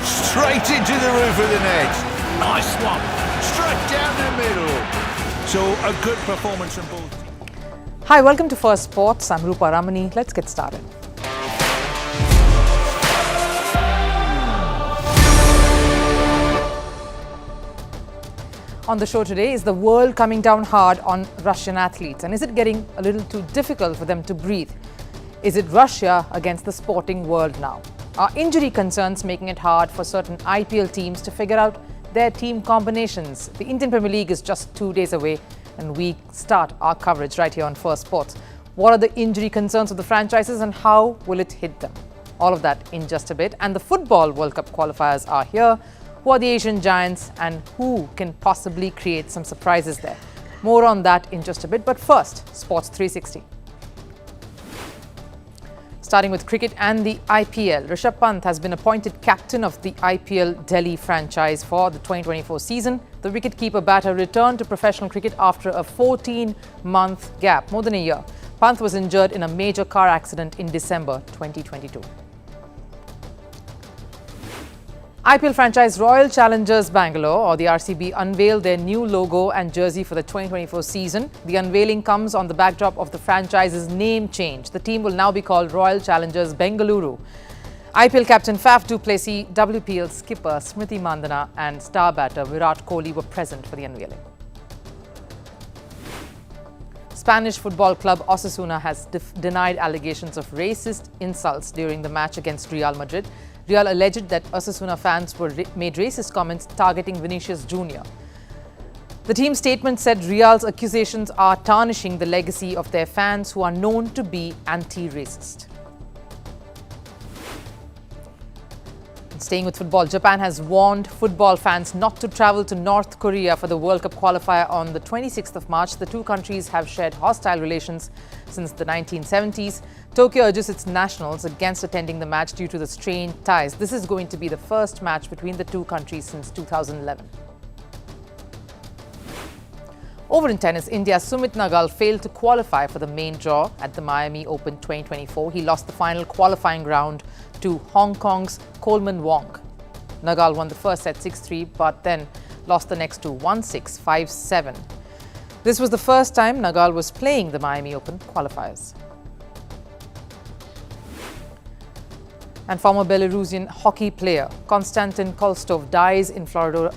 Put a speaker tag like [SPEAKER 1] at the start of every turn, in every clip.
[SPEAKER 1] Straight into the roof of the net. Nice one. Straight down the middle. So a good performance from both.
[SPEAKER 2] Hi, welcome to Firstpost. I'm Rupha Ramani. Let's get started. On the show today, is the world coming down hard on Russian athletes? And is it getting a little too difficult for them to breathe? Is it Russia against the sporting world now? Are injury concerns making it hard for certain IPL teams to figure out their team combinations? The Indian Premier League is just 2 days away and we start our coverage right here on Firstpost. What are the injury concerns of the franchises and how will it hit them? All of that in just a bit. And the Football World Cup qualifiers are here. Who are the Asian giants and who can possibly create some surprises there? More on that in just a bit. But first, Sports 360. Starting with cricket and the IPL, Rishabh Pant has been appointed captain of the IPL Delhi franchise for the 2024 season. The wicketkeeper batter returned to professional cricket after a 14-month gap, more than a year. Pant was injured in a major car accident in December 2022. IPL franchise Royal Challengers Bangalore, or the RCB, unveiled their new logo and jersey for the 2024 season. The unveiling comes on the backdrop of the franchise's name change. The team will now be called Royal Challengers Bengaluru. IPL captain Faf du Plessis, WPL skipper Smriti Mandhana and star batter Virat Kohli were present for the unveiling. Spanish football club Osasuna has denied allegations of racist insults during the match against Real Madrid. Real alleged that Osasuna fans made racist comments targeting Vinicius Jr. The team's statement said Real's accusations are tarnishing the legacy of their fans who are known to be anti-racist. Staying with football, Japan has warned football fans not to travel to North Korea for the World Cup qualifier on the 26th of March. The two countries have shared hostile relations since the 1970s. Tokyo urges its nationals against attending the match due to the strained ties. This is going to be the first match between the two countries since 2011. Over in tennis, India's Sumit Nagal failed to qualify for the main draw at the Miami Open 2024. He lost the final qualifying round to Hong Kong's Coleman Wong. Nagal won the first set 6-3 but then lost the next two 1-6, 5-7. This was the first time Nagal was playing the Miami Open qualifiers. And former Belarusian hockey player Konstantin Kolstov dies in Florida.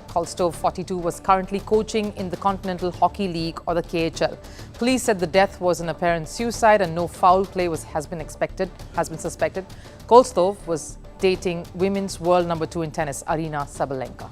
[SPEAKER 2] Kolstov, 42, was currently coaching in the Continental Hockey League, or the KHL. Police said the death was an apparent suicide and no foul play has been suspected. Kolstov was dating women's world number 2 in tennis, Arina Sabalenka.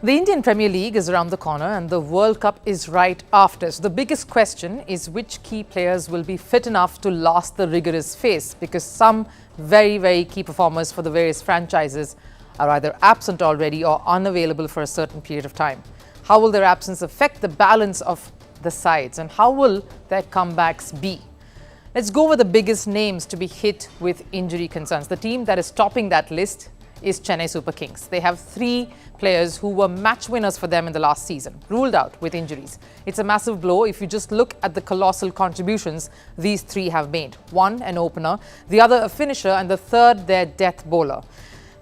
[SPEAKER 2] The Indian Premier League is around the corner and the World Cup is right after. So the biggest question is which key players will be fit enough to last the rigorous phase, because some very, very key performers for the various franchises are either absent already or unavailable for a certain period of time. How will their absence affect the balance of the sides and how will their comebacks be? Let's go over the biggest names to be hit with injury concerns. The team that is topping that list is Chennai Super Kings. They have 3 players who were match winners for them in the last season, ruled out with injuries. It's a massive blow if you just look at the colossal contributions these 3 have made. One, an opener, the other a finisher, and the third their death bowler.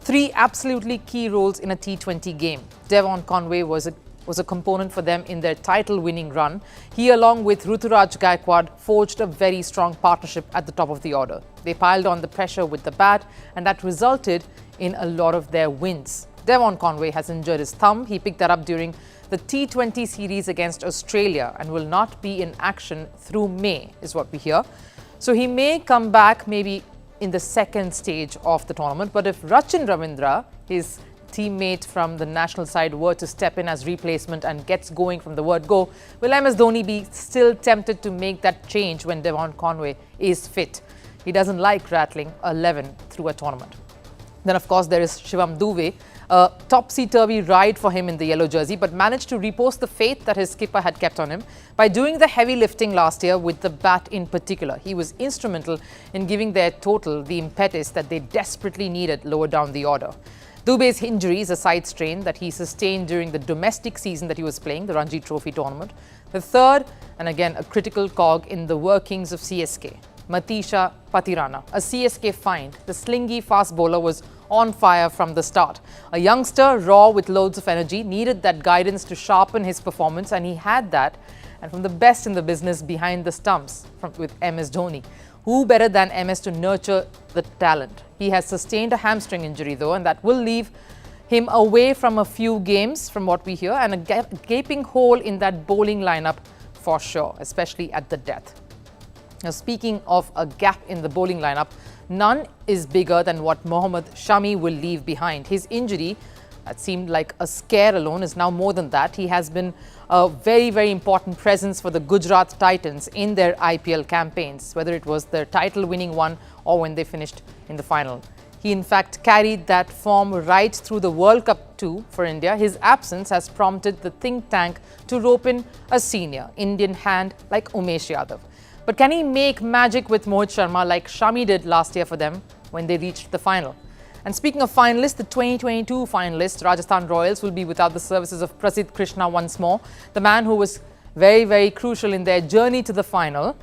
[SPEAKER 2] 3 absolutely key roles in a T20 game. Devon Conway was a component for them in their title-winning run. He, along with Ruturaj Gaikwad, forged a very strong partnership at the top of the order. They piled on the pressure with the bat, and that resulted in a lot of their wins. Devon Conway has injured his thumb. He picked that up during the T20 series against Australia and will not be in action through May, is what we hear. So he may come back maybe in the second stage of the tournament. But if Rachin Ravindra, his teammate from the national side, were to step in as replacement and gets going from the word go, will MS Dhoni be still tempted to make that change when Devon Conway is fit? He doesn't like rattling 11 through a tournament. Then, of course, there is Shivam Dube, a topsy-turvy ride for him in the yellow jersey, but managed to repose the faith that his skipper had kept on him by doing the heavy lifting last year with the bat in particular. He was instrumental in giving their total the impetus that they desperately needed lower down the order. Dube's injury is a side strain that he sustained during the domestic season that he was playing, the Ranji Trophy tournament. The third, and again a critical cog in the workings of CSK, Matheesha Pathirana, a CSK find. The slingy fast bowler was on fire from the start. A youngster, raw with loads of energy, needed that guidance to sharpen his performance, and he had that, and from the best in the business behind the stumps with MS Dhoni. Who better than MS to nurture the talent? He has sustained a hamstring injury though, and that will leave him away from a few games from what we hear, and a gaping hole in that bowling lineup for sure, especially at the death. Now, speaking of a gap in the bowling lineup, none is bigger than what Mohammed Shami will leave behind. His injury, that seemed like a scare alone, is now more than that. He has been a very, very important presence for the Gujarat Titans in their IPL campaigns, whether it was their title-winning one or when they finished in the final. He, in fact, carried that form right through the World Cup too for India. His absence has prompted the think tank to rope in a senior Indian hand like Umesh Yadav. But can he make magic with Mohit Sharma like Shami did last year for them when they reached the final? And speaking of finalists, the 2022 finalists, Rajasthan Royals, will be without the services of Prasidh Krishna once more, the man who was very, very crucial in their journey to the final.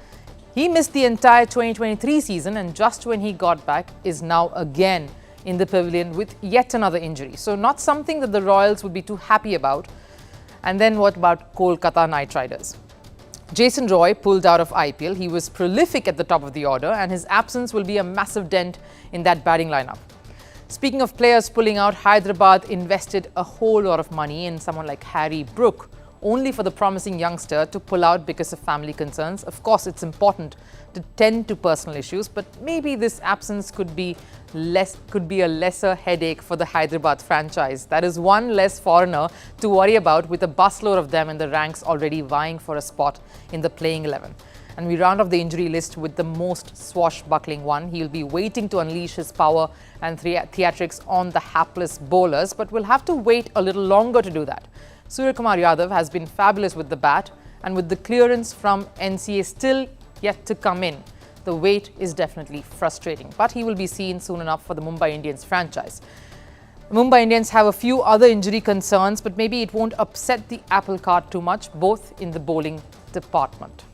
[SPEAKER 2] He missed the entire 2023 season, and just when he got back is now again in the pavilion with yet another injury. So not something that the Royals would be too happy about. And then what about Kolkata Knight Riders? Jason Roy pulled out of IPL. He was prolific at the top of the order, and his absence will be a massive dent in that batting lineup. Speaking of players pulling out, Hyderabad invested a whole lot of money in someone like Harry Brook, only for the promising youngster to pull out because of family concerns. Of course, it's important to tend to personal issues, but maybe this absence could be a lesser headache for the Hyderabad franchise. That is one less foreigner to worry about, with a busload of them in the ranks already vying for a spot in the playing 11. And we round off the injury list with the most swashbuckling one. He'll be waiting to unleash his power and theatrics on the hapless bowlers, but we'll have to wait a little longer to do that. Suryakumar Yadav has been fabulous with the bat, and with the clearance from NCA still yet to come in, the wait is definitely frustrating. But he will be seen soon enough for the Mumbai Indians franchise. The Mumbai Indians have a few other injury concerns, but maybe it won't upset the apple cart too much, both in the bowling department.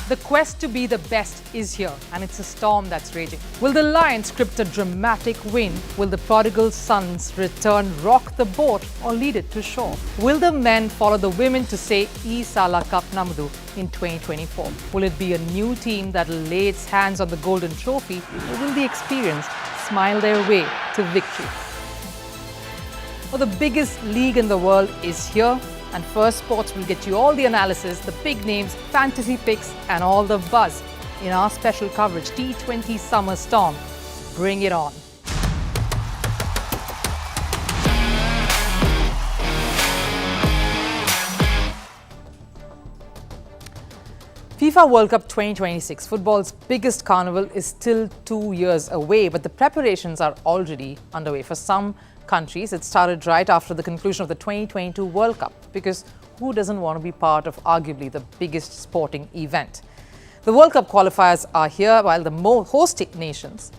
[SPEAKER 2] The quest to be the best is here, and it's a storm that's raging. Will the Lions script a dramatic win? Will the prodigal sons return, rock the boat, or lead it to shore? Will the men follow the women to say "E Sala Cup Namdu" in 2024? Will it be a new team that'll lay its hands on the golden trophy, or will the experienced smile their way to victory? Well, the biggest league in the world is here, and Firstpost will get you all the analysis, the big names, fantasy picks, and all the buzz in our special coverage, T20 Summer Storm. Bring it on. FIFA World Cup 2026, football's biggest carnival, is still 2 years away, but the preparations are already underway. For some countries, it started right after the conclusion of the 2022 World Cup, because who doesn't want to be part of arguably the biggest sporting event? The World Cup qualifiers are here, while the host nations,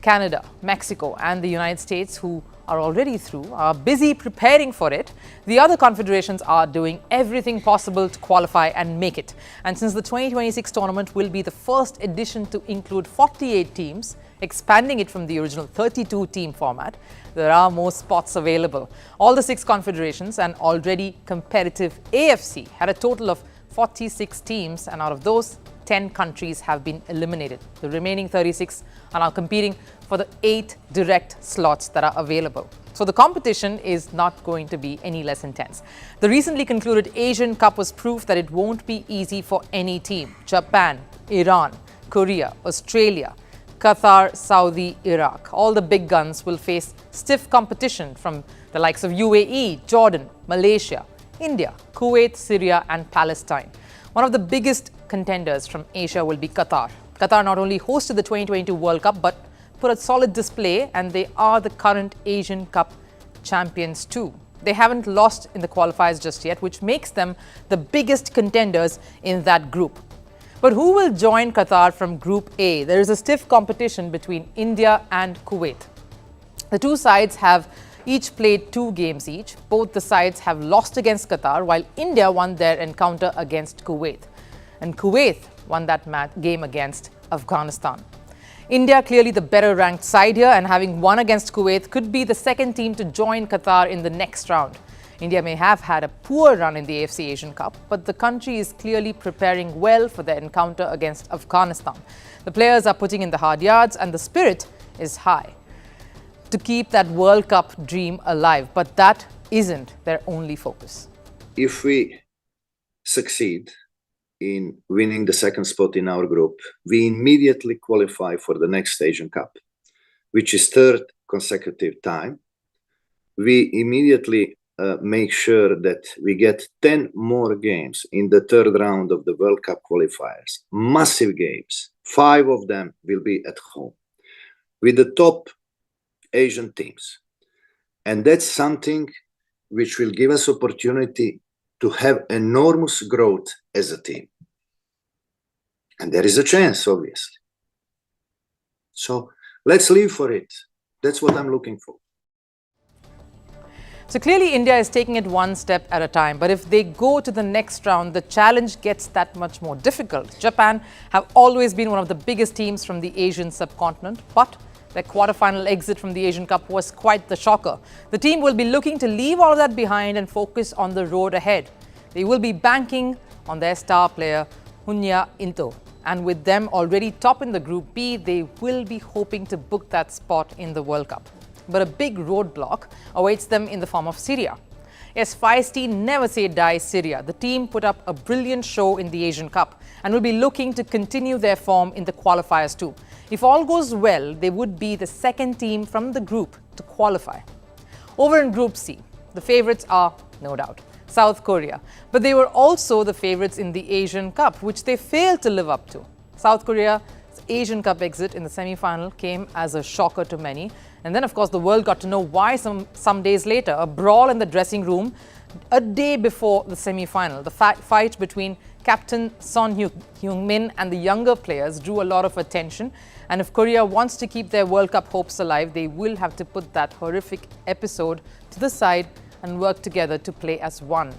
[SPEAKER 2] Canada, Mexico and the United States, who are already through, are busy preparing for it. The other confederations are doing everything possible to qualify and make it. And since the 2026 tournament will be the first edition to include 48 teams, expanding it from the original 32-team format, there are more spots available. All the 6 confederations and already competitive AFC had a total of 46 teams, and out of those, 10 countries have been eliminated. The remaining 36 are now competing for the 8 direct slots that are available. So the competition is not going to be any less intense. The recently concluded Asian Cup was proof that it won't be easy for any team. Japan, Iran, Korea, Australia, Qatar, Saudi, Iraq. All the big guns will face stiff competition from the likes of UAE, Jordan, Malaysia, India, Kuwait, Syria and Palestine. One of the biggest contenders from Asia will be Qatar. Qatar not only hosted the 2022 World Cup but put a solid display, and they are the current Asian Cup champions too. They haven't lost in the qualifiers just yet, which makes them the biggest contenders in that group. But who will join Qatar from Group A? There is a stiff competition between India and Kuwait. The two sides have each played 2 games each. Both the sides have lost against Qatar, while India won their encounter against Kuwait. And Kuwait won that game against Afghanistan. India, clearly the better ranked side here, and having won against Kuwait, could be the second team to join Qatar in the next round. India may have had a poor run in the AFC Asian Cup, but the country is clearly preparing well for their encounter against Afghanistan. The players are putting in the hard yards and the spirit is high to keep that World Cup dream alive, but that isn't their only focus.
[SPEAKER 3] If we succeed in winning the second spot in our group, we immediately qualify for the next Asian Cup, which is 3rd consecutive time. We immediately make sure that we get 10 more games in the 3rd round of the World Cup qualifiers. Massive games. 5 of them will be at home with the top Asian teams. And that's something which will give us opportunity to have enormous growth as a team. And there is a chance, obviously. So let's live for it. That's what I'm looking for.
[SPEAKER 2] So clearly India is taking it one step at a time, but if they go to the next round, the challenge gets that much more difficult. Japan have always been one of the biggest teams from the Asian subcontinent, but their quarter-final exit from the Asian Cup was quite the shocker. The team will be looking to leave all of that behind and focus on the road ahead. They will be banking on their star player, Hunya Into. And with them already top in the Group B, they will be hoping to book that spot in the World Cup. But a big roadblock awaits them in the form of Syria. Yes, feisty, never say die Syria. The team put up a brilliant show in the Asian Cup and will be looking to continue their form in the qualifiers too. If all goes well, they would be the second team from the group to qualify. Over in Group C, the favourites are, no doubt, South Korea. But they were also the favourites in the Asian Cup, which they failed to live up to. South Korea's Asian Cup exit in the semi-final came as a shocker to many. And then, of course, the world got to know why some days later. A brawl in the dressing room a day before the semi-final. The fight between Captain Son Heung-min and the younger players drew a lot of attention. And if Korea wants to keep their World Cup hopes alive, they will have to put that horrific episode to the side and work together to play as one.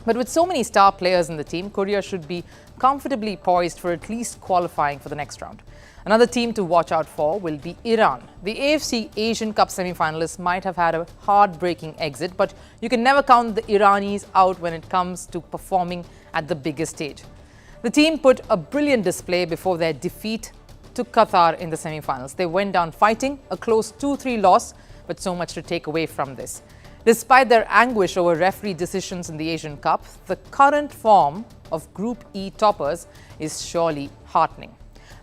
[SPEAKER 2] But with so many star players in the team, Korea should be comfortably poised for at least qualifying for the next round. Another team to watch out for will be Iran. The AFC Asian Cup semi-finalists might have had a heartbreaking exit, but you can never count the Iranis out when it comes to performing at the biggest stage. The team put a brilliant display before their defeat to Qatar in the semi-finals. They went down fighting, a close 2-3 loss, but so much to take away from this. Despite their anguish over referee decisions in the Asian Cup, the current form of Group E toppers is surely heartening.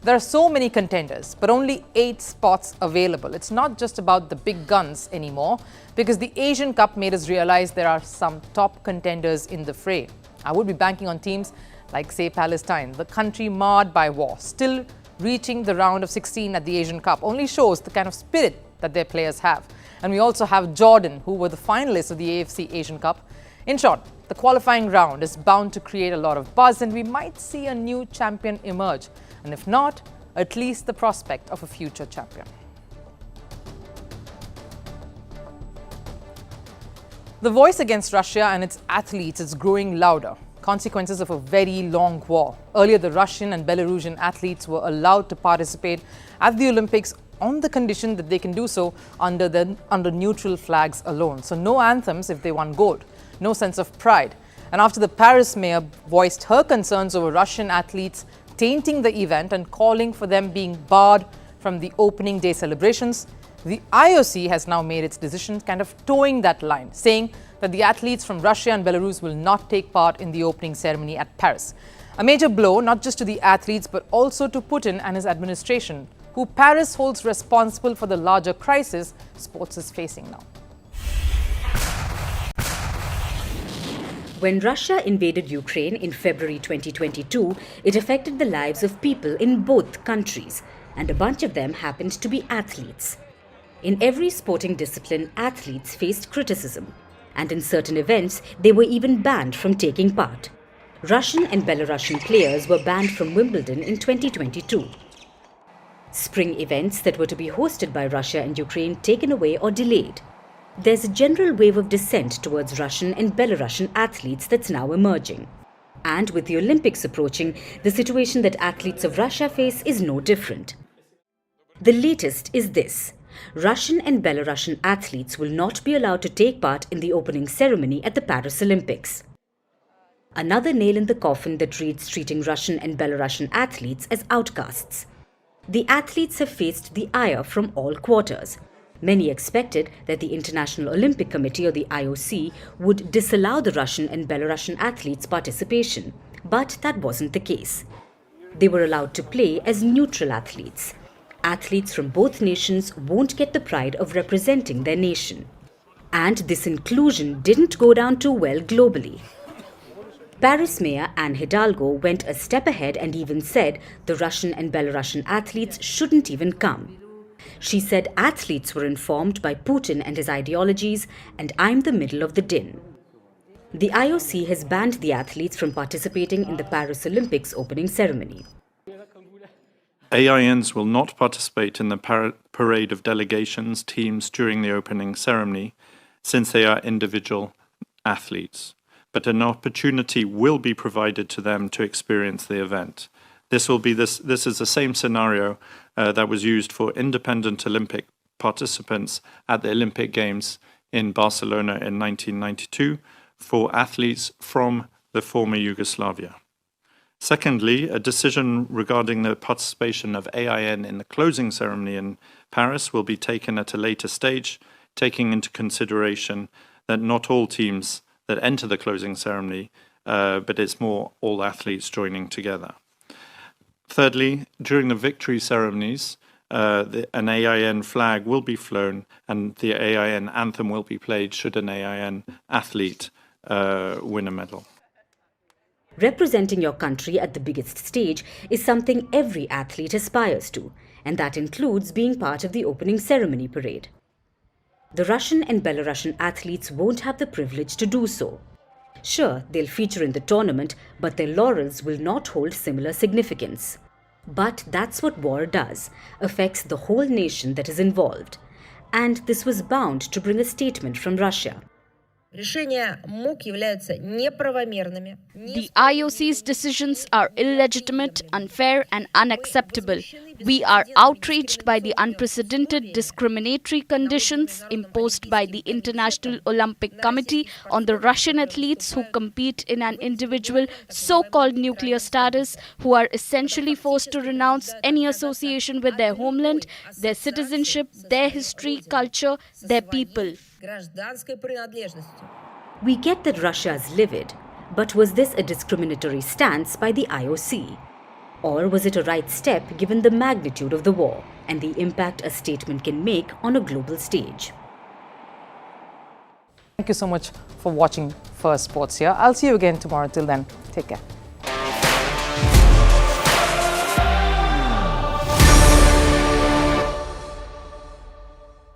[SPEAKER 2] There are so many contenders, but only 8 spots available. It's not just about the big guns anymore, because the Asian Cup made us realize there are some top contenders in the fray. I would be banking on teams like, say, Palestine, the country marred by war, still reaching the round of 16 at the Asian Cup, only shows the kind of spirit that their players have. And we also have Jordan, who were the finalists of the AFC Asian Cup. In short, the qualifying round is bound to create a lot of buzz, and we might see a new champion emerge. And if not, at least the prospect of a future champion. The voice against Russia and its athletes is growing louder. Consequences of a very long war. Earlier, the Russian and Belarusian athletes were allowed to participate at the Olympics on the condition that they can do so under neutral flags alone. So no anthems if they won gold, no sense of pride. And after the Paris mayor voiced her concerns over Russian athletes tainting the event and calling for them being barred from the opening day celebrations, the IOC has now made its decision, kind of towing that line, saying that the athletes from Russia and Belarus will not take part in the opening ceremony at Paris. A major blow not just to the athletes but also to Putin and his administration, who Paris holds responsible for the larger crisis sports is facing now.
[SPEAKER 4] When Russia invaded Ukraine in February 2022, it affected the lives of people in both countries, and a bunch of them happened to be athletes. In every sporting discipline, athletes faced criticism, and in certain events, they were even banned from taking part. Russian and Belarusian players were banned from Wimbledon in 2022. Spring events that were to be hosted by Russia and Ukraine taken away or delayed. There's a general wave of dissent towards Russian and Belarusian athletes that's now emerging. And with the Olympics approaching, the situation that athletes of Russia face is no different. The latest is this. Russian and Belarusian athletes will not be allowed to take part in the opening ceremony at the Paris Olympics. Another nail in the coffin that reads treating Russian and Belarusian athletes as outcasts. The athletes have faced the ire from all quarters. Many expected that the International Olympic Committee, or the IOC, would disallow the Russian and Belarusian athletes' participation, but that wasn't the case. They were allowed to play as neutral athletes. Athletes from both nations won't get the pride of representing their nation. And this inclusion didn't go down too well globally. Paris Mayor Anne Hidalgo went a step ahead and even said the Russian and Belarusian athletes shouldn't even come. She said athletes were informed by Putin and his ideologies, and I'm the middle of the din. The IOC has banned the athletes from participating in the Paris Olympics opening ceremony.
[SPEAKER 5] AINs will not participate in the parade of delegations teams during the opening ceremony, since they are individual athletes. But an opportunity will be provided to them to experience the event. This is the same scenario that was used for independent Olympic participants at the Olympic Games in Barcelona in 1992 for athletes from the former Yugoslavia. Secondly, a decision regarding the participation of AIN in the closing ceremony in Paris will be taken at a later stage, taking into consideration that not all teams that enter the closing ceremony, but it's more all athletes joining together. Thirdly, during the victory ceremonies, an AIN flag will be flown and the AIN anthem will be played should an AIN athlete win a medal.
[SPEAKER 4] Representing your country at the biggest stage is something every athlete aspires to, and that includes being part of the opening ceremony parade. The Russian and Belarusian athletes won't have the privilege to do so. Sure, they'll feature in the tournament, but their laurels will not hold similar significance. But that's what war does, affects the whole nation that is involved. And this was bound to bring a statement from Russia.
[SPEAKER 6] Решения МОК являются неправомерными.
[SPEAKER 7] The IOC's decisions are illegitimate, unfair and unacceptable. We are outraged by the unprecedented discriminatory conditions imposed by the International Olympic Committee on the Russian athletes who compete in an individual so-called nuclear status, who are essentially forced to renounce any association with their homeland, their citizenship, their history, culture, their people.
[SPEAKER 4] We get that Russia is livid, but was this a discriminatory stance by the IOC? Or was it a right step given the magnitude of the war and the impact a statement can make on a global stage?
[SPEAKER 2] Thank you so much for watching First Sports here. I'll see you again tomorrow. Till then, take care.